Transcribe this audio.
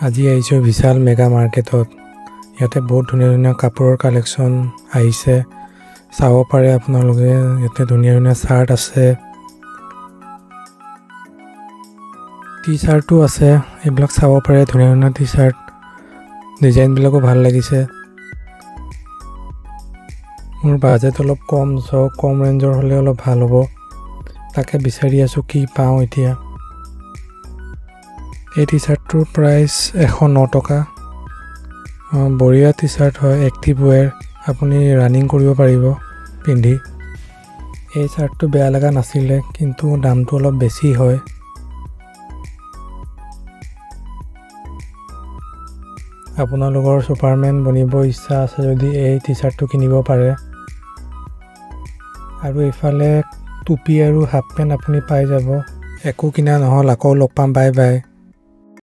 আজি আহিছোঁ বিশাল মেগা মাৰ্কেটত। ইয়াতে বহুত ধুনীয়া ধুনীয়া কাপোৰৰ কালেকশ্যন আহিছে, চাব পাৰে আপোনালোকে। ইয়াতে ধুনীয়া ধুনীয়া চাৰ্ট আছে, টি চাৰ্টো আছে, এইবিলাক চাব পাৰে। ধুনীয়া ধুনীয়া টি চাৰ্ট, ডিজাইনবিলাকো ভাল লাগিছে। মোৰ বাজেট অলপ কম, কম ৰেঞ্জৰ হ'লে অলপ ভাল হ'ব, তাকে বিচাৰি আছোঁ কি পাওঁ এতিয়া। এই টি চাৰ্টটোৰ প্ৰাইচ 109 টকা। বঢ়িয়া টি চাৰ্ট হয়, এক্টিভ ৱেৰ, আপুনি ৰানিং কৰিব পাৰিব পিন্ধি। এই চাৰ্টটো বেয়া লগা নাছিলে, কিন্তু দামটো অলপ বেছি হয়। আপোনালোকৰ ছুপাৰমেন বনিব ইচ্ছা আছে যদি এই টি চাৰ্টটো কিনিব পাৰে। আৰু এইফালে টুপি আৰু হাফ পেণ্ট আপুনি পাই যাব। একো কিনা নহ'ল, আকৌ লগ পাম, বাই বাই।